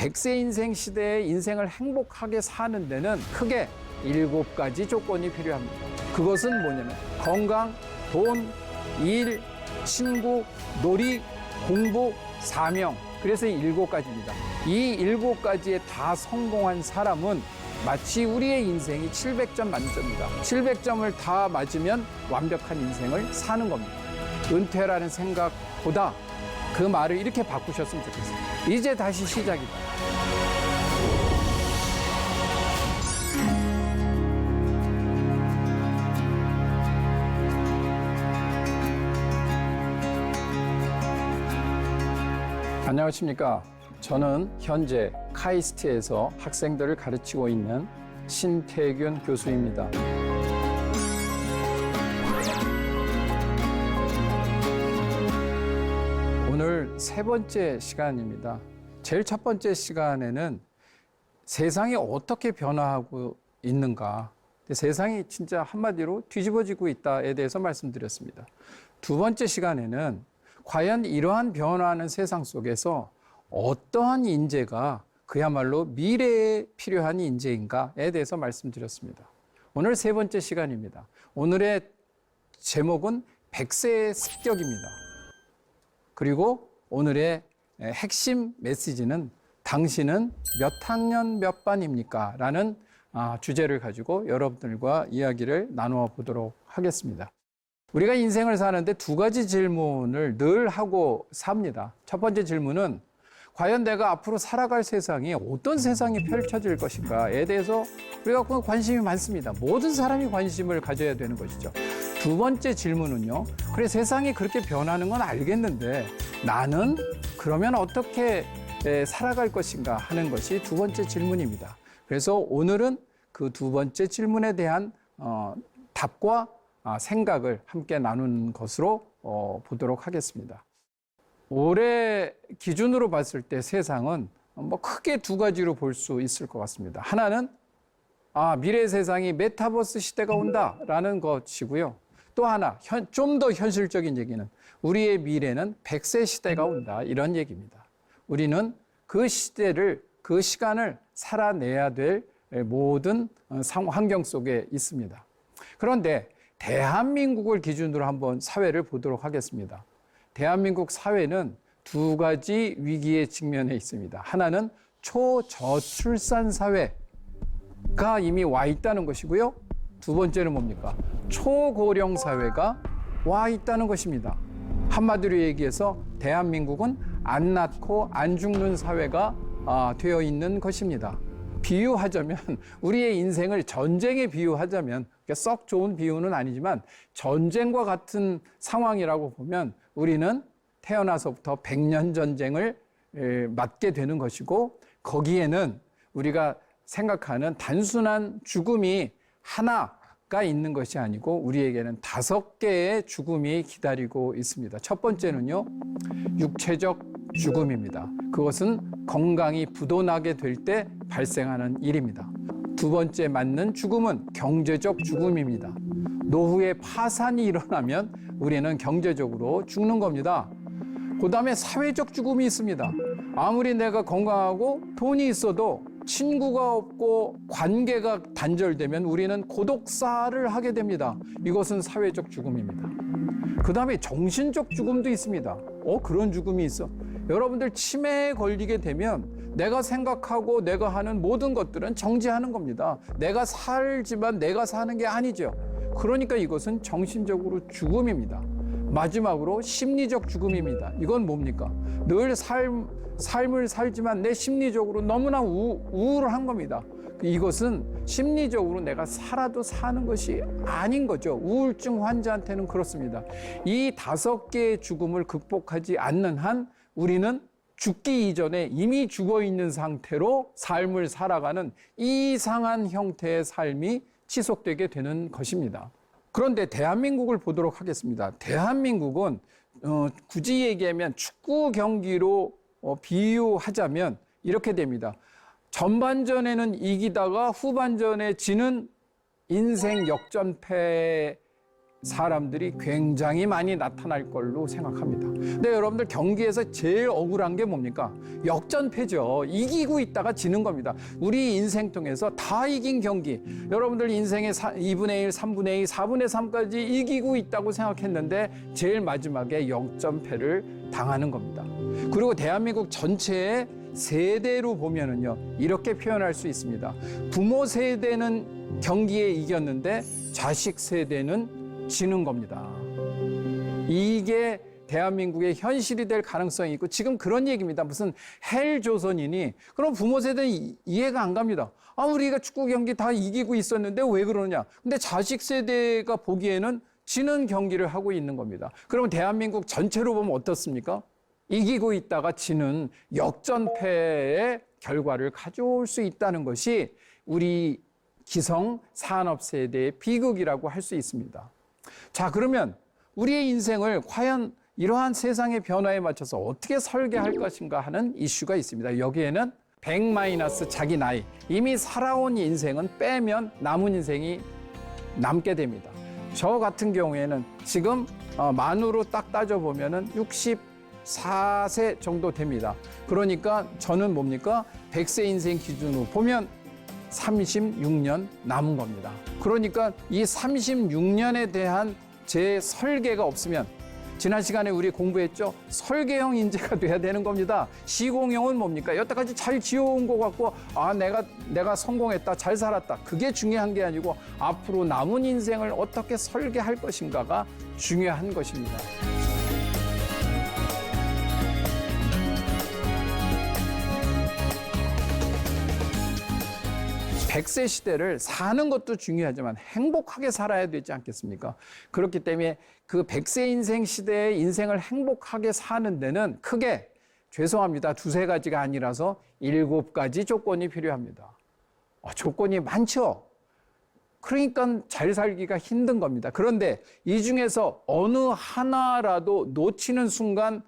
100세 인생 시대의 인생을 행복하게 사는 데는 크게 7가지 조건이 필요합니다. 그것은 뭐냐면 건강, 돈, 일, 친구, 놀이, 공부, 사명. 그래서 7가지입니다. 이 7가지에 다 성공한 사람은 마치 우리의 인생이 700점 만점입니다. 700점을 다 맞으면 완벽한 인생을 사는 겁니다. 은퇴라는 생각보다 그 말을 이렇게 바꾸셨으면 좋겠어요. 이제 다시 시작이다. 안녕하십니까. 저는 현재 카이스트에서 학생들을 가르치고 있는 신태균 교수입니다. 오늘 3번째 시간입니다. 제일 첫 번째 시간에는 세상이 어떻게 변화하고 있는가, 세상이 진짜 한마디로 뒤집어지고 있다에 대해서 말씀드렸습니다. 2번째 시간에는 과연 이러한 변화하는 세상 속에서 어떠한 인재가 그야말로 미래에 필요한 인재인가에 대해서 말씀드렸습니다. 오늘 3번째 시간입니다. 오늘의 제목은 100세의 습격입니다. 그리고 오늘의 핵심 메시지는 당신은 몇 학년 몇 반입니까? 라는 주제를 가지고 여러분들과 이야기를 나누어 보도록 하겠습니다. 우리가 인생을 사는데 2가지 질문을 늘 하고 삽니다. 첫 번째 질문은 과연 내가 앞으로 살아갈 세상이 어떤 세상이 펼쳐질 것인가에 대해서 우리가 관심이 많습니다. 모든 사람이 관심을 가져야 되는 것이죠. 2번째 질문은요. 그래, 세상이 그렇게 변하는 건 알겠는데 나는 그러면 어떻게 살아갈 것인가 하는 것이 2번째 질문입니다. 그래서 오늘은 그 2번째 질문에 대한 답과 생각을 함께 나눈 것으로 보도록 하겠습니다. 올해 기준으로 봤을 때 세상은 크게 2가지로 볼 수 있을 것 같습니다. 하나는 미래 세상이 메타버스 시대가 온다라는 것이고요. 또 하나, 좀 더 현실적인 얘기는 우리의 미래는 100세 시대가 온다, 이런 얘기입니다. 우리는 그 시대를, 그 시간을 살아내야 될 모든 환경 속에 있습니다. 그런데 대한민국을 기준으로 한번 사회를 보도록 하겠습니다. 대한민국 사회는 2가지 위기에 직면해 있습니다. 하나는 초저출산 사회가 이미 와 있다는 것이고요. 2번째는 뭡니까? 초고령 사회가 와 있다는 것입니다. 한마디로 얘기해서 대한민국은 안 낳고 안 죽는 사회가 되어 있는 것입니다. 비유하자면, 우리의 인생을 전쟁에 비유하자면, 썩 좋은 비유는 아니지만 전쟁과 같은 상황이라고 보면 우리는 태어나서부터 100년 전쟁을 맞게 되는 것이고, 거기에는 우리가 생각하는 단순한 죽음이 하나가 있는 것이 아니고 우리에게는 5개의 죽음이 기다리고 있습니다. 첫 번째는요, 육체적 죽음입니다. 그것은 건강이 부도나게 될 때 발생하는 일입니다. 2번째 맞는 죽음은 경제적 죽음입니다. 노후에 파산이 일어나면 우리는 경제적으로 죽는 겁니다. 그 다음에 사회적 죽음이 있습니다. 아무리 내가 건강하고 돈이 있어도 친구가 없고 관계가 단절되면 우리는 고독사를 하게 됩니다. 이것은 사회적 죽음입니다. 그 다음에 정신적 죽음도 있습니다. 그런 죽음이 있어. 여러분들 치매에 걸리게 되면 내가 생각하고 내가 하는 모든 것들은 정지하는 겁니다. 내가 살지만 내가 사는 게 아니죠. 그러니까 이것은 정신적으로 죽음입니다. 마지막으로 심리적 죽음입니다. 이건 뭡니까? 늘 삶을 살지만 내 심리적으로 너무나 우울한 겁니다. 이것은 심리적으로 내가 살아도 사는 것이 아닌 거죠. 우울증 환자한테는 그렇습니다. 이 5개의 죽음을 극복하지 않는 한 우리는 죽기 이전에 이미 죽어 있는 상태로 삶을 살아가는 이상한 형태의 삶이 지속되게 되는 것입니다. 그런데 대한민국을 보도록 하겠습니다. 대한민국은 굳이 얘기하면 축구 경기로 비유하자면 이렇게 됩니다. 전반전에는 이기다가 후반전에 지는 인생 역전패 사람들이 굉장히 많이 나타날 걸로 생각합니다. 근데 여러분들 경기에서 제일 억울한 게 뭡니까? 역전패죠. 이기고 있다가 지는 겁니다. 우리 인생 통해서 다 이긴 경기. 여러분들 인생의 2분의 1, 3분의 2, 4분의 3까지 이기고 있다고 생각했는데 제일 마지막에 역전패를 당하는 겁니다. 그리고 대한민국 전체의 세대로 보면은요, 이렇게 표현할 수 있습니다. 부모 세대는 경기에 이겼는데 자식 세대는 지는 겁니다. 이게 대한민국의 현실이 될 가능성이 있고 지금 그런 얘기입니다. 무슨 헬조선이니? 그럼 부모 세대는 이해가 안 갑니다. 우리가 축구 경기 다 이기고 있었는데 왜 그러냐? 근데 자식 세대가 보기에는 지는 경기를 하고 있는 겁니다. 그럼 대한민국 전체로 보면 어떻습니까? 이기고 있다가 지는 역전패의 결과를 가져올 수 있다는 것이 우리 기성 산업 세대의 비극이라고 할 수 있습니다. 자, 그러면 우리의 인생을 과연 이러한 세상의 변화에 맞춰서 어떻게 설계할 것인가 하는 이슈가 있습니다. 여기에는 100- 자기 나이, 이미 살아온 인생은 빼면 남은 인생이 남게 됩니다. 저 같은 경우에는 지금 만으로 딱 따져보면 64세 정도 됩니다. 그러니까 저는 뭡니까? 100세 인생 기준으로 보면 36년 남은 겁니다. 그러니까 이 36년에 대한 제 설계가 없으면 지난 시간에 우리 공부했죠? 설계형 인재가 돼야 되는 겁니다. 시공형은 뭡니까? 여태까지 잘 지어온 것 같고 내가 성공했다, 잘 살았다. 그게 중요한 게 아니고 앞으로 남은 인생을 어떻게 설계할 것인가가 중요한 것입니다. 100세 시대를 사는 것도 중요하지만 행복하게 살아야 되지 않겠습니까? 그렇기 때문에 그 100세 인생 시대의 인생을 행복하게 사는 데는 크게 죄송합니다. 2-3가지가 아니라서 7가지 조건이 필요합니다. 조건이 많죠? 그러니까 잘 살기가 힘든 겁니다. 그런데 이 중에서 어느 하나라도 놓치는 순간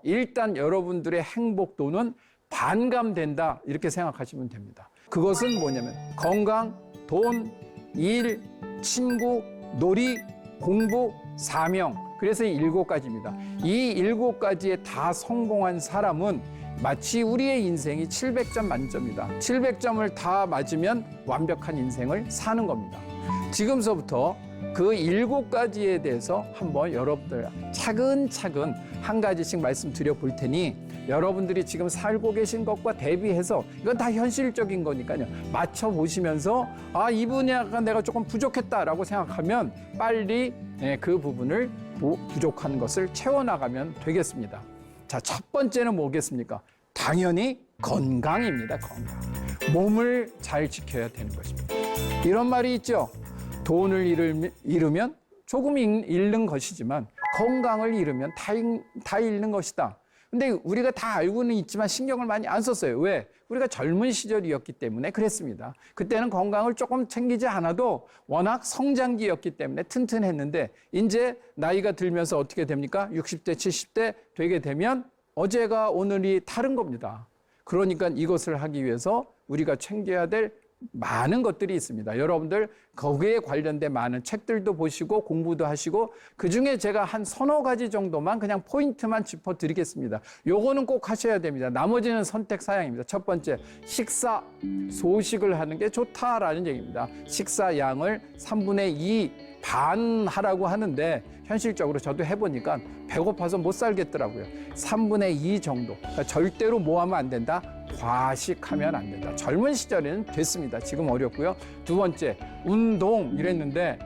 일단 여러분들의 행복도는 반감된다 이렇게 생각하시면 됩니다. 그것은 뭐냐면 건강, 돈, 일, 친구, 놀이, 공부, 사명. 그래서 7가지입니다. 이 7가지에 다 성공한 사람은 마치 우리의 인생이 700점 만점이다. 700점을 다 맞으면 완벽한 인생을 사는 겁니다. 지금서부터 그 7가지에 대해서 한번 여러분들 차근차근 한 가지씩 말씀드려 볼 테니 여러분들이 지금 살고 계신 것과 대비해서 이건 다 현실적인 거니까요. 맞춰보시면서 이 분야가 내가 조금 부족했다라고 생각하면 빨리 그 부분을 부족한 것을 채워나가면 되겠습니다. 자, 첫 번째는 뭐겠습니까? 당연히 건강입니다. 건강. 몸을 잘 지켜야 되는 것입니다. 이런 말이 있죠. 돈을 잃으면 조금 잃는 것이지만 건강을 잃으면 다 잃는 것이다. 근데 우리가 다 알고는 있지만 신경을 많이 안 썼어요. 왜? 우리가 젊은 시절이었기 때문에 그랬습니다. 그때는 건강을 조금 챙기지 않아도 워낙 성장기였기 때문에 튼튼했는데 이제 나이가 들면서 어떻게 됩니까? 60대, 70대 되게 되면 어제가 오늘이 다른 겁니다. 그러니까 이것을 하기 위해서 우리가 챙겨야 될 많은 것들이 있습니다. 여러분들 거기에 관련된 많은 책들도 보시고 공부도 하시고 그중에 제가 한 3-4가지 정도만 그냥 포인트만 짚어드리겠습니다. 요거는 꼭 하셔야 됩니다. 나머지는 선택 사양입니다. 첫 번째, 식사, 소식을 하는 게 좋다라는 얘기입니다. 식사 양을 3분의 2 반 하라고 하는데 현실적으로 저도 해보니까 배고파서 못 살겠더라고요. 3분의 2 정도. 그러니까 절대로 뭐 하면 안 된다? 과식하면 안 된다. 젊은 시절에는 됐습니다. 지금 어렵고요. 2번째, 운동 이랬는데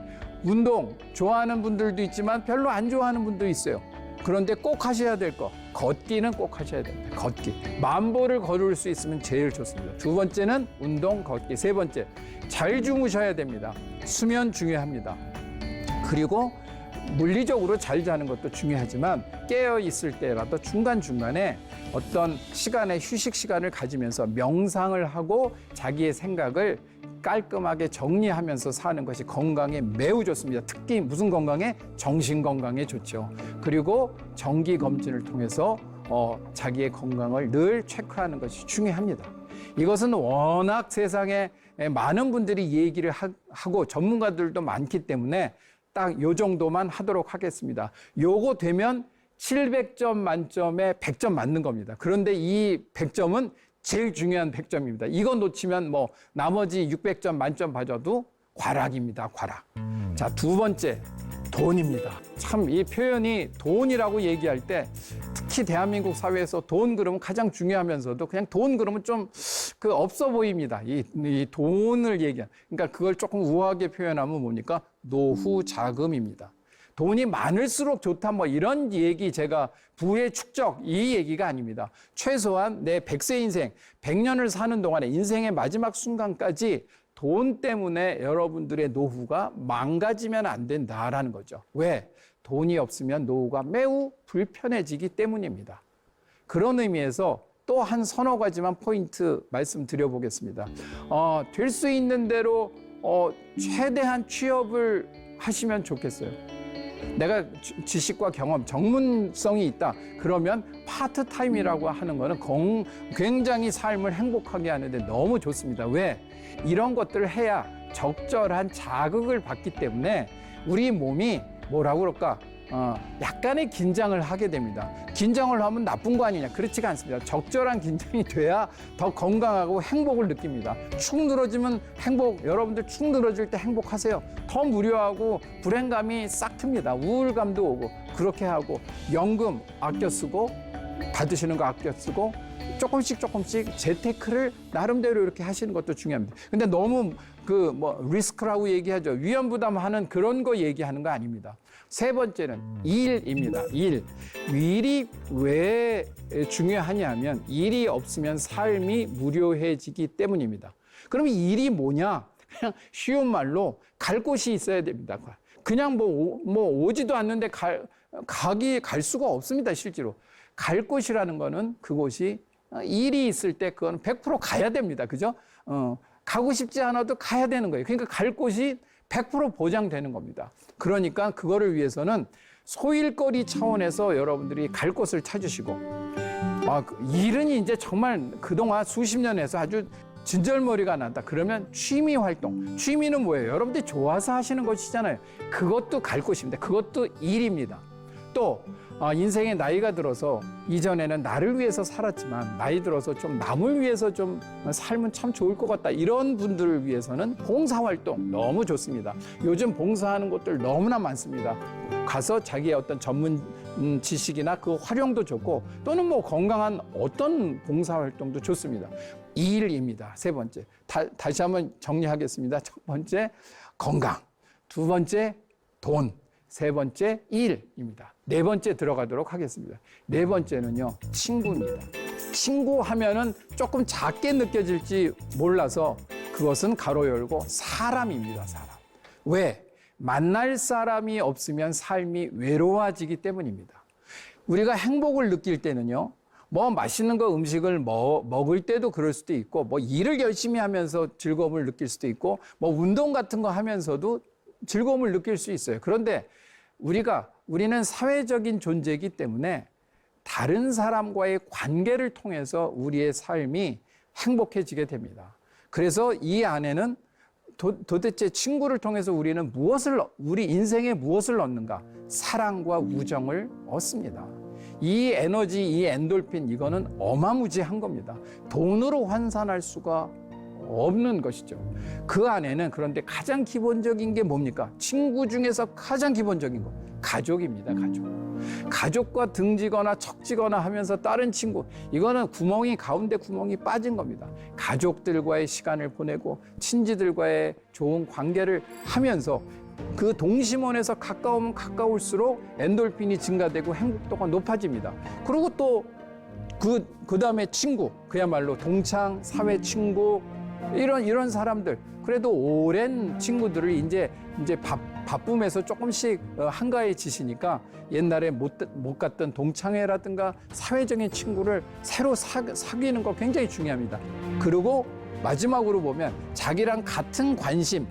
운동 좋아하는 분들도 있지만 별로 안 좋아하는 분도 있어요. 그런데 꼭 하셔야 될 거, 걷기는 꼭 하셔야 됩니다. 걷기. 10,000보를 걸을 수 있으면 제일 좋습니다. 2번째는 운동, 걷기. 3번째, 잘 주무셔야 됩니다. 수면 중요합니다. 그리고 물리적으로 잘 자는 것도 중요하지만 깨어 있을 때라도 중간중간에 어떤 시간에 휴식 시간을 가지면서 명상을 하고 자기의 생각을 깔끔하게 정리하면서 사는 것이 건강에 매우 좋습니다. 특히 무슨 건강에? 정신 건강에 좋죠. 그리고 정기 검진을 통해서 자기의 건강을 늘 체크하는 것이 중요합니다. 이것은 워낙 세상에 많은 분들이 얘기를 하고 전문가들도 많기 때문에 딱 요 정도만 하도록 하겠습니다. 요거 되면 700점 만점에 100점 맞는 겁니다. 그런데 이 100점은 제일 중요한 100점입니다. 이거 놓치면 뭐 나머지 600점 만점 받아도 과락입니다. 과락. 자, 두 번째, 돈입니다. 참 이 표현이 돈이라고 얘기할 때 특히 대한민국 사회에서 돈 그러면 가장 중요하면서도 그냥 돈 그러면 좀 그 없어 보입니다. 이 돈을 얘기한. 그러니까 그걸 조금 우아하게 표현하면 뭡니까? 노후 자금입니다. 돈이 많을수록 좋다 뭐 이런 얘기 제가 부의 축적 이 얘기가 아닙니다. 최소한 내 100세 인생, 100년을 사는 동안에 인생의 마지막 순간까지 돈 때문에 여러분들의 노후가 망가지면 안 된다라는 거죠. 왜? 돈이 없으면 노후가 매우 불편해지기 때문입니다. 그런 의미에서 또 한 서너 가지만 포인트 말씀드려보겠습니다. 될 수 있는 대로 최대한 취업을 하시면 좋겠어요. 내가 지식과 경험, 전문성이 있다. 그러면 파트타임이라고 하는 거는 굉장히 삶을 행복하게 하는데 너무 좋습니다. 왜? 이런 것들을 해야 적절한 자극을 받기 때문에 우리 몸이 뭐라고 그럴까? 약간의 긴장을 하게 됩니다. 긴장을 하면 나쁜 거 아니냐? 그렇지가 않습니다. 적절한 긴장이 돼야 더 건강하고 행복을 느낍니다. 축 늘어지면 여러분들 축 늘어질 때 행복하세요. 더 무료하고 불행감이 싹 틉니다. 우울감도 오고 그렇게 하고 연금 아껴 쓰고 받으시는 거 아껴 쓰고 조금씩 재테크를 나름대로 이렇게 하시는 것도 중요합니다. 근데 너무 리스크라고 얘기하죠. 위험 부담하는 그런 거 얘기하는 거 아닙니다. 세 번째는 일입니다. 일. 일이 왜 중요하냐면 일이 없으면 삶이 무료해지기 때문입니다. 그럼 일이 뭐냐? 그냥 쉬운 말로 갈 곳이 있어야 됩니다. 그냥 오지도 않는데 갈 수가 없습니다. 실제로. 갈 곳이라는 거는 그곳이 일이 있을 때 그건 100% 가야 됩니다. 그죠? 가고 싶지 않아도 가야 되는 거예요. 그러니까 갈 곳이 100% 보장되는 겁니다. 그러니까 그거를 위해서는 소일거리 차원에서 여러분들이 갈 곳을 찾으시고 일은 이제 정말 그동안 수십 년 해서 아주 진절머리가 난다. 그러면 취미 활동. 취미는 뭐예요? 여러분들이 좋아서 하시는 것이잖아요. 그것도 갈 곳입니다. 그것도 일입니다. 또 인생의 나이가 들어서 이전에는 나를 위해서 살았지만 나이 들어서 좀 남을 위해서 좀 살면 참 좋을 것 같다. 이런 분들을 위해서는 봉사활동 너무 좋습니다. 요즘 봉사하는 곳들 너무나 많습니다. 가서 자기의 어떤 전문 지식이나 그 활용도 좋고 또는 건강한 어떤 봉사활동도 좋습니다. 일입니다. 세 번째. 다시 한번 정리하겠습니다. 첫 번째 건강, 두 번째 돈, 세 번째 일입니다. 네 번째 들어가도록 하겠습니다. 네 번째는요, 친구입니다. 친구 하면은 조금 작게 느껴질지 몰라서 그것은 가로 열고 사람입니다. 사람. 왜? 만날 사람이 없으면 삶이 외로워지기 때문입니다. 우리가 행복을 느낄 때는요, 맛있는 거 음식을 먹을 때도 그럴 수도 있고, 일을 열심히 하면서 즐거움을 느낄 수도 있고, 운동 같은 거 하면서도 즐거움을 느낄 수 있어요. 그런데 우리는 사회적인 존재이기 때문에 다른 사람과의 관계를 통해서 우리의 삶이 행복해지게 됩니다. 그래서 이 안에는 도대체 친구를 통해서 우리는 우리 인생에 무엇을 얻는가? 사랑과 우정을 얻습니다. 이 에너지, 이 엔돌핀, 이거는 어마무지한 겁니다. 돈으로 환산할 수가 없는 것이죠. 그 안에는 그런데 가장 기본적인 게 뭡니까? 친구 중에서 가장 기본적인 거, 가족입니다. 가족과 등지거나 척지거나 하면서 다른 친구, 이거는 가운데 구멍이 빠진 겁니다. 가족들과의 시간을 보내고 친지들과의 좋은 관계를 하면서 그 동심원에서 가까우면 가까울수록 엔돌핀이 증가되고 행복도가 높아집니다. 그리고 또 그 다음에 친구, 그야말로 동창, 사회 친구, 이런 사람들, 그래도 오랜 친구들을 이제 바쁨에서 조금씩 한가해지시니까 옛날에 못 갔던 동창회라든가 사회적인 친구를 새로 사귀는 거 굉장히 중요합니다. 그리고 마지막으로 보면 자기랑 같은 관심을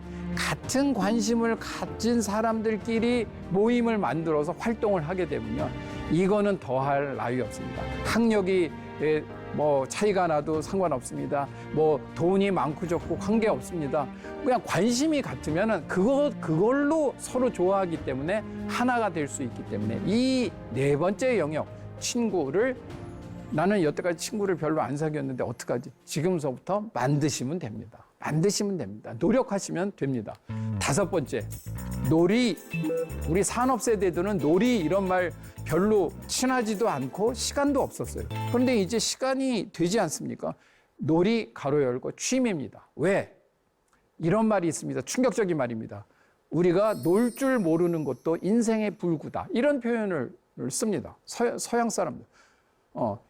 가진 사람들끼리 모임을 만들어서 활동을 하게 되면요, 이거는 더할 나위 없습니다. 학력이 뭐 차이가 나도 상관없습니다. 뭐 돈이 많고 적고 관계 없습니다. 그냥 관심이 같으면은 그걸로 서로 좋아하기 때문에 하나가 될 수 있기 때문에 이 네 번째 영역, 친구를 나는 여태까지 친구를 별로 안 사귀었는데 어떡하지? 지금서부터 만드시면 됩니다. 만드시면 됩니다. 노력하시면 됩니다. 다섯 번째, 놀이. 우리 산업세대들은 놀이 이런 말 별로 친하지도 않고 시간도 없었어요. 그런데 이제 시간이 되지 않습니까? 놀이 가로 열고 취미입니다. 왜? 이런 말이 있습니다. 충격적인 말입니다. 우리가 놀 줄 모르는 것도 인생의 불구다. 이런 표현을 씁니다. 서양 사람들.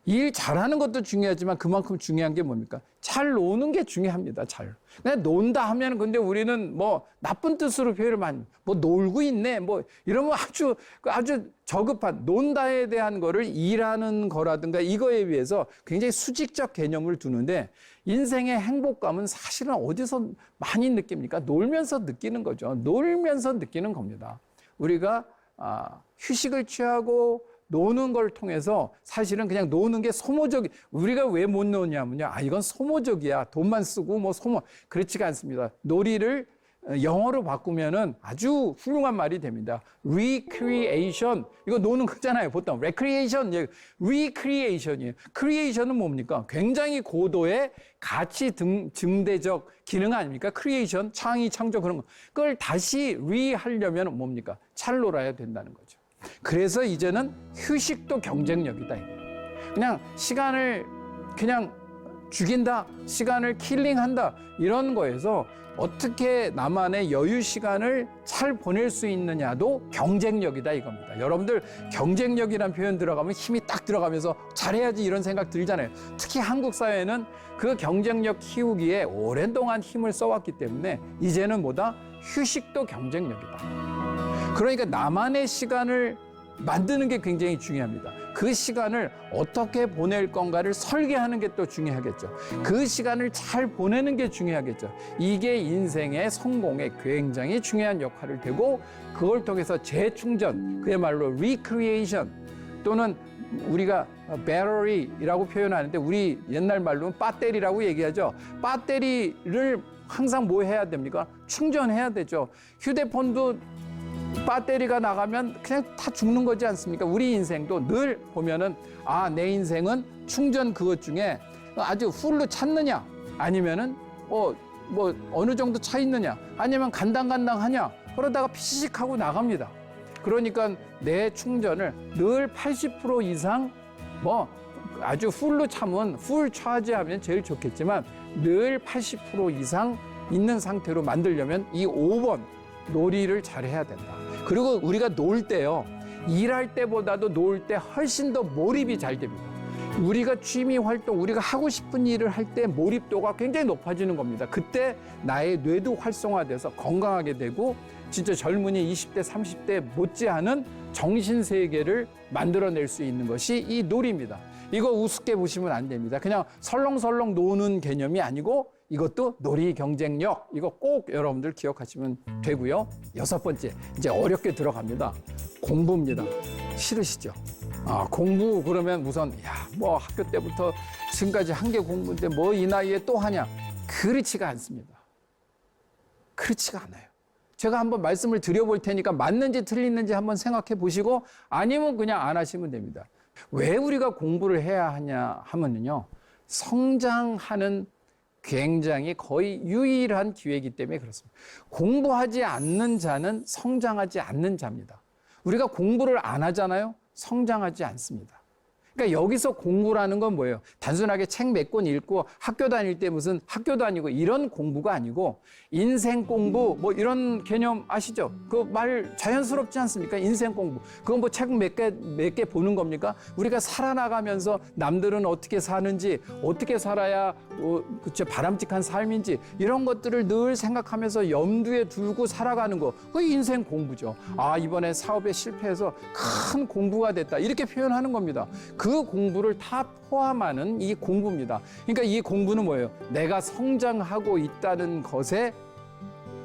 일 잘하는 것도 중요하지만 그만큼 중요한 게 뭡니까? 잘 노는 게 중요합니다. 잘. 그냥 논다 하면 근데 우리는 뭐 나쁜 뜻으로 표현을 많이, 뭐 놀고 있네, 뭐 이러면 아주 저급한 논다에 대한 거를 일하는 거라든가 이거에 비해서 굉장히 수직적 개념을 두는데 인생의 행복감은 사실은 어디서 많이 느낍니까? 놀면서 느끼는 거죠. 놀면서 느끼는 겁니다. 우리가 휴식을 취하고 노는 걸 통해서 사실은 그냥 노는 게 소모적, 우리가 왜 못 노냐면요. 이건 소모적이야. 돈만 쓰고 뭐 소모. 그렇지가 않습니다. 놀이를 영어로 바꾸면은 아주 훌륭한 말이 됩니다. recreation. 이거 노는 거잖아요. 보통 recreation, recreation이에요. creation은 뭡니까? 굉장히 고도의 가치 증대적 기능 아닙니까? creation, 창의, 창조 그런 거. 그걸 다시 re하려면 뭡니까? 잘 놀아야 된다는 거죠. 그래서 이제는 휴식도 경쟁력이다. 그냥 시간을 그냥 죽인다, 시간을 킬링한다 이런 거에서 어떻게 나만의 여유 시간을 잘 보낼 수 있느냐도 경쟁력이다 이겁니다. 여러분들 경쟁력이라는 표현 들어가면 힘이 딱 들어가면서 잘해야지 이런 생각 들잖아요. 특히 한국 사회는 그 경쟁력 키우기에 오랜 동안 힘을 써왔기 때문에 이제는 뭐다? 휴식도 경쟁력이다. 그러니까 나만의 시간을 만드는 게 굉장히 중요합니다. 그 시간을 어떻게 보낼 건가를 설계하는 게 또 중요하겠죠. 그 시간을 잘 보내는 게 중요하겠죠. 이게 인생의 성공에 굉장히 중요한 역할을 되고 그걸 통해서 재충전, 그야말로 recreation 또는 우리가 배터리라고 표현하는데 우리 옛날 말로는 배터리라고 얘기하죠. 배터리를 항상 뭐 해야 됩니까? 충전해야 되죠. 휴대폰도 배터리가 나가면 그냥 다 죽는 거지 않습니까? 우리 인생도 늘 보면은 내 인생은 충전 그것 중에 아주 풀로 찼느냐 아니면은 뭐 어느 정도 차 있느냐 아니면 간당간당하냐 그러다가 피식 하고 나갑니다. 그러니까 내 충전을 늘 80% 이상 뭐 아주 풀로 차면 풀 차지하면 제일 좋겠지만 늘 80% 이상 있는 상태로 만들려면 이 5번 놀이를 잘해야 된다. 그리고 우리가 놀 때요, 일할 때보다도 놀 때 훨씬 더 몰입이 잘 됩니다. 우리가 취미 활동, 우리가 하고 싶은 일을 할 때 몰입도가 굉장히 높아지는 겁니다. 그때 나의 뇌도 활성화돼서 건강하게 되고 진짜 젊은이 20대, 30대 못지않은 정신세계를 만들어낼 수 있는 것이 이 놀이입니다. 이거 우습게 보시면 안 됩니다. 그냥 설렁설렁 노는 개념이 아니고 이것도 놀이 경쟁력, 이거 꼭 여러분들 기억하시면 되고요. 여섯 번째, 이제 어렵게 들어갑니다. 공부입니다. 싫으시죠? 공부 그러면 우선 뭐 학교 때부터 지금까지 한 게 공부인데 뭐 이 나이에 또 하냐? 그렇지가 않습니다. 그렇지가 않아요. 제가 한번 말씀을 드려볼 테니까 맞는지 틀리는지 한번 생각해 보시고 아니면 그냥 안 하시면 됩니다. 왜 우리가 공부를 해야 하냐 하면요, 성장하는 굉장히 거의 유일한 기회이기 때문에 그렇습니다. 공부하지 않는 자는 성장하지 않는 자입니다. 우리가 공부를 안 하잖아요. 성장하지 않습니다. 그러니까 여기서 공부라는 건 뭐예요? 단순하게 책 몇 권 읽고 학교 다닐 때 무슨 학교 다니고 이런 공부가 아니고 인생 공부 뭐 이런 개념 아시죠? 그 말 자연스럽지 않습니까? 인생 공부. 그건 뭐 책 몇 개 보는 겁니까? 우리가 살아나가면서 남들은 어떻게 사는지, 어떻게 살아야 그쵸 바람직한 삶인지 이런 것들을 늘 생각하면서 염두에 두고 살아가는 거. 그게 인생 공부죠. 이번에 사업에 실패해서 큰 공부가 됐다. 이렇게 표현하는 겁니다. 그 공부를 다 포함하는 이 공부입니다. 그러니까 이 공부는 뭐예요? 내가 성장하고 있다는 것의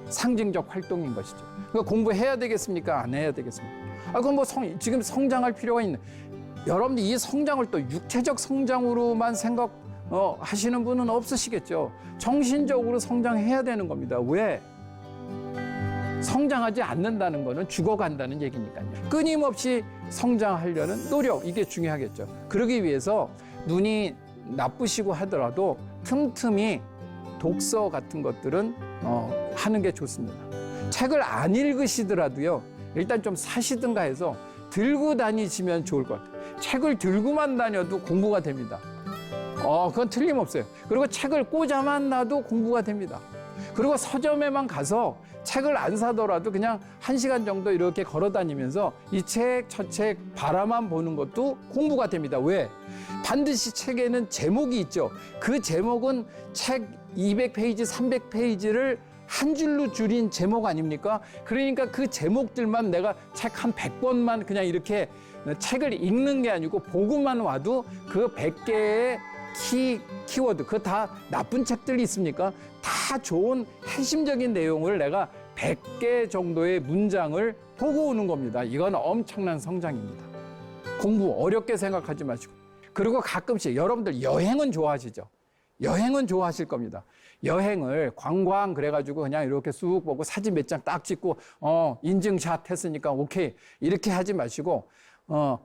상징적 활동인 것이죠. 그러니까 공부해야 되겠습니까? 안 해야 되겠습니까? 그럼 뭐 지금 성장할 필요가 있는. 여러분들 이 성장을 또 육체적 성장으로만 하시는 분은 없으시겠죠. 정신적으로 성장해야 되는 겁니다. 왜? 성장하지 않는다는 거는 죽어간다는 얘기니까요. 끊임없이 성장하려는 노력, 이게 중요하겠죠. 그러기 위해서 눈이 나쁘시고 하더라도 틈틈이 독서 같은 것들은 하는 게 좋습니다. 책을 안 읽으시더라도요, 일단 좀 사시든가 해서 들고 다니시면 좋을 것 같아요. 책을 들고만 다녀도 공부가 됩니다. 그건 틀림없어요. 그리고 책을 꽂아만 놔도 공부가 됩니다. 그리고 서점에만 가서 책을 안 사더라도 그냥 1시간 정도 이렇게 걸어 다니면서 이 책, 저 책 바라만 보는 것도 공부가 됩니다. 왜? 반드시 책에는 제목이 있죠. 그 제목은 책 200페이지, 300페이지를 한 줄로 줄인 제목 아닙니까? 그러니까 그 제목들만 내가 책 한 100권만 그냥 이렇게 책을 읽는 게 아니고 보고만 와도 그 100개의 키워드, 그거 다 나쁜 책들이 있습니까? 다 좋은 핵심적인 내용을 내가 100개 정도의 문장을 보고 오는 겁니다. 이건 엄청난 성장입니다. 공부 어렵게 생각하지 마시고. 그리고 가끔씩 여러분들 여행은 좋아하시죠? 여행은 좋아하실 겁니다. 여행을 관광 그래가지고 그냥 이렇게 쑥 보고 사진 몇 장 딱 찍고 인증샷 했으니까 오케이 이렇게 하지 마시고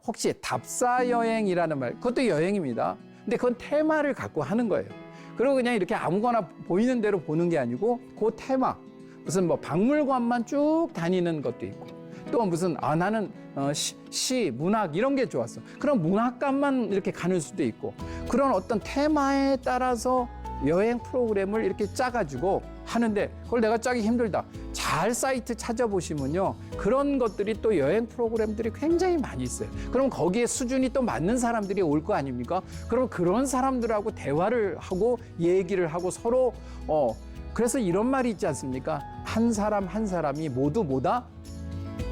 혹시 답사 여행이라는 말, 그것도 여행입니다. 근데 그건 테마를 갖고 하는 거예요. 그리고 그냥 이렇게 아무거나 보이는 대로 보는 게 아니고 그 테마, 무슨 뭐 박물관만 쭉 다니는 것도 있고 또 무슨 나는 시, 문학 이런 게 좋았어. 그럼 문학관만 이렇게 가는 수도 있고 그런 어떤 테마에 따라서 여행 프로그램을 이렇게 짜가지고 하는데 그걸 내가 짜기 힘들다. 잘 사이트 찾아보시면요. 그런 것들이 또 여행 프로그램들이 굉장히 많이 있어요. 그럼 거기에 수준이 또 맞는 사람들이 올 거 아닙니까? 그럼 그런 사람들하고 대화를 하고 얘기를 하고 서로 그래서 이런 말이 있지 않습니까? 한 사람 한 사람이 모두 뭐다?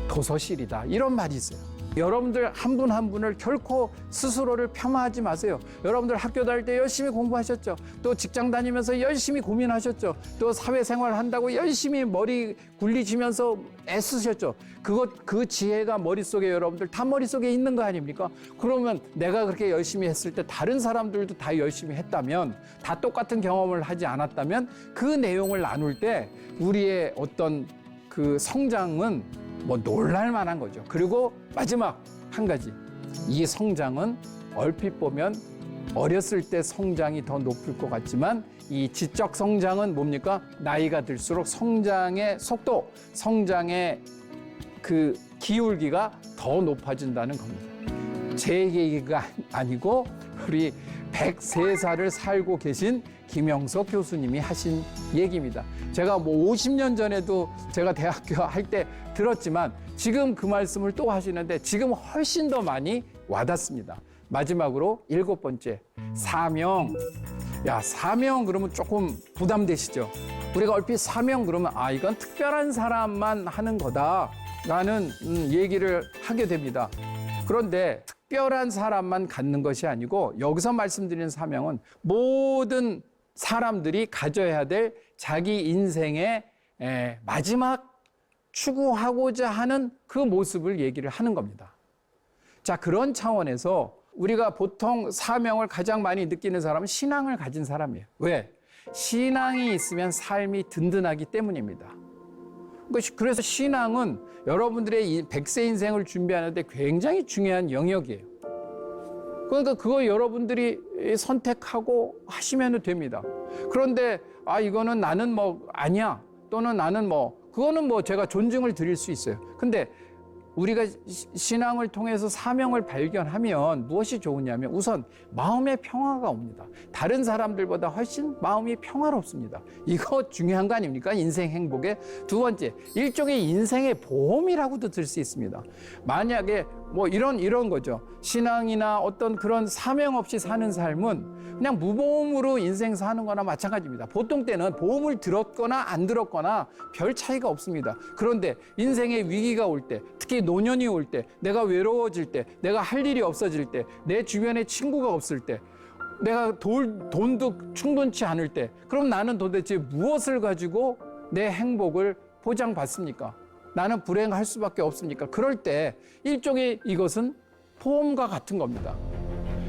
도서실이다. 이런 말이 있어요. 여러분들 한 분 한 분을 결코 스스로를 폄하하지 마세요. 여러분들 학교 다닐 때 열심히 공부하셨죠. 또 직장 다니면서 열심히 고민하셨죠. 또 사회생활 한다고 열심히 머리 굴리시면서 애쓰셨죠. 그 지혜가 머릿속에 여러분들 다 머릿속에 있는 거 아닙니까? 그러면 내가 그렇게 열심히 했을 때 다른 사람들도 다 열심히 했다면, 다 똑같은 경험을 하지 않았다면 그 내용을 나눌 때 우리의 어떤 그 성장은 뭐 놀랄만한 거죠. 그리고 마지막 한 가지, 이 성장은 얼핏 보면 어렸을 때 성장이 더 높을 것 같지만 이 지적 성장은 뭡니까? 나이가 들수록 성장의 속도, 성장의 그 기울기가 더 높아진다는 겁니다. 제 얘기가 아니고 우리 103살을 살고 계신 김영석 교수님이 하신 얘기입니다. 제가 뭐 50년 전에도 제가 대학교 할 때 들었지만 지금 그 말씀을 또 하시는데 지금 훨씬 더 많이 와닿습니다. 마지막으로 7번째, 사명. 사명 그러면 조금 부담되시죠? 우리가 얼핏 사명 그러면 이건 특별한 사람만 하는 거다라는 얘기를 하게 됩니다. 그런데 특별한 사람만 갖는 것이 아니고 여기서 말씀드리는 사명은 모든 사람들이 가져야 될 자기 인생의 마지막 추구하고자 하는 그 모습을 얘기를 하는 겁니다. 자, 그런 차원에서 우리가 보통 사명을 가장 많이 느끼는 사람은 신앙을 가진 사람이에요. 왜? 신앙이 있으면 삶이 든든하기 때문입니다. 그래서 신앙은 여러분들의 100세 인생을 준비하는데 굉장히 중요한 영역이에요. 그러니까 그거 여러분들이 선택하고 하시면 됩니다. 그런데 이거는 나는 뭐 아니야, 또는 나는 뭐 그거는 뭐 제가 존중을 드릴 수 있어요. 근데 우리가 신앙을 통해서 사명을 발견하면 무엇이 좋으냐면 우선 마음의 평화가 옵니다. 다른 사람들보다 훨씬 마음이 평화롭습니다. 이거 중요한 거 아닙니까? 인생 행복의 두 번째, 일종의 인생의 보험이라고도 들 수 있습니다. 만약에 뭐 이런 거죠. 신앙이나 어떤 그런 사명 없이 사는 삶은 그냥 무보험으로 인생 사는 거나 마찬가지입니다. 보통 때는 보험을 들었거나 안 들었거나 별 차이가 없습니다. 그런데 인생의 위기가 올 때, 특히 노년이 올 때, 내가 외로워질 때, 내가 할 일이 없어질 때, 내 주변에 친구가 없을 때, 내가 돈도 충분치 않을 때, 그럼 나는 도대체 무엇을 가지고 내 행복을 보장받습니까? 나는 불행할 수밖에 없습니까? 그럴 때 일종의 이것은 보험과 같은 겁니다.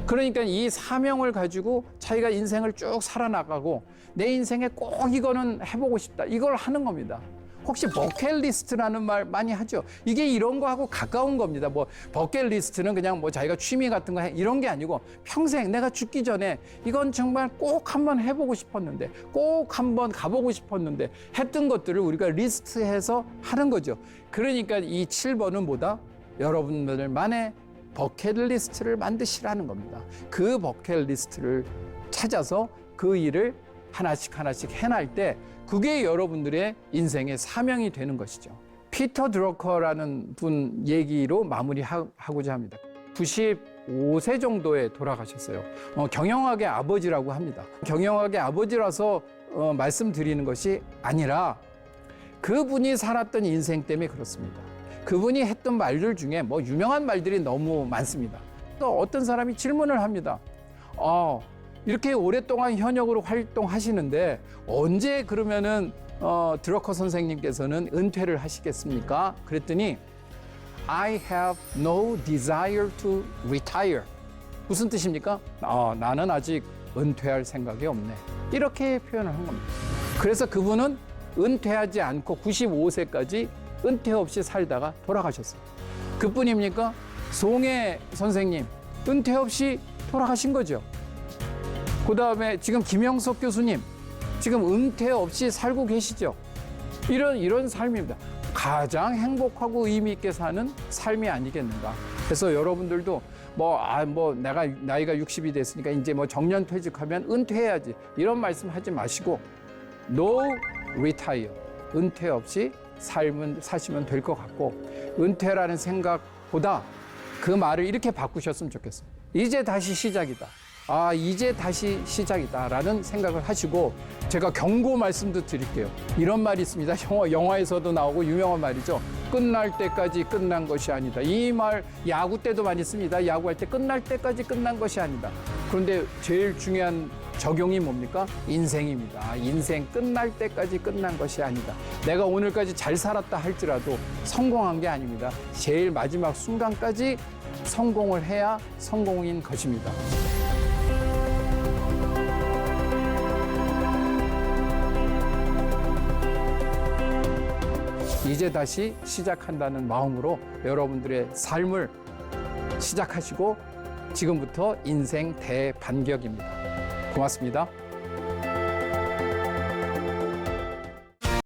그러니까 이 사명을 가지고 자기가 인생을 쭉 살아나가고 내 인생에 꼭 이거는 해보고 싶다. 이걸 하는 겁니다. 혹시 버킷리스트라는 말 많이 하죠. 이게 이런 거하고 가까운 겁니다. 뭐 버킷리스트는 그냥 뭐 자기가 취미 같은 거 해 이런 게 아니고 평생 내가 죽기 전에 이건 정말 꼭 한번 해보고 싶었는데 꼭 한번 가보고 싶었는데 했던 것들을 우리가 리스트해서 하는 거죠. 그러니까 이 7번은 뭐다? 여러분들만의 버킷리스트를 만드시라는 겁니다. 그 버킷리스트를 찾아서 그 일을 하나씩 해날 때 그게 여러분들의 인생의 사명이 되는 것이죠. 피터 드러커라는 분 얘기로 마무리하고자 합니다. 95세 정도에 돌아가셨어요. 경영학의 아버지라고 합니다. 경영학의 아버지라서 말씀드리는 것이 아니라 그분이 살았던 인생 때문에 그렇습니다. 그분이 했던 말들 중에 뭐 유명한 말들이 너무 많습니다. 또 어떤 사람이 질문을 합니다. 이렇게 오랫동안 현역으로 활동하시는데 언제 그러면은 드러커 선생님께서는 은퇴를 하시겠습니까? 그랬더니 I have no desire to retire. 무슨 뜻입니까? 나는 아직 은퇴할 생각이 없네. 이렇게 표현을 한 겁니다. 그래서 그분은 은퇴하지 않고 95세까지 은퇴 없이 살다가 돌아가셨어요. 그뿐입니까? 송해 선생님 은퇴 없이 돌아가신 거죠. 그 다음에 지금 김영석 교수님 지금 은퇴 없이 살고 계시죠. 이런 삶입니다. 가장 행복하고 의미 있게 사는 삶이 아니겠는가. 그래서 여러분들도 내가 나이가 60이 됐으니까 이제 뭐 정년 퇴직하면 은퇴해야지 이런 말씀 하지 마시고 No retire. 은퇴 없이 사시면 될 것 같고 은퇴라는 생각보다 그 말을 이렇게 바꾸셨으면 좋겠어요. 이제 다시 시작이다. 이제 다시 시작이다라는 생각을 하시고 제가 경고 말씀도 드릴게요. 이런 말이 있습니다. 영화에서도 나오고 유명한 말이죠. 끝날 때까지 끝난 것이 아니다. 이 말 야구 때도 많이 씁니다. 야구할 때 끝날 때까지 끝난 것이 아니다. 그런데 제일 중요한 적용이 뭡니까? 인생입니다. 인생 끝날 때까지 끝난 것이 아니다. 내가 오늘까지 잘 살았다 할지라도 성공한 게 아닙니다. 제일 마지막 순간까지 성공을 해야 성공인 것입니다. 이제 다시 시작한다는 마음으로 여러분들의 삶을 시작하시고 지금부터 인생 대반격입니다. 고맙습니다.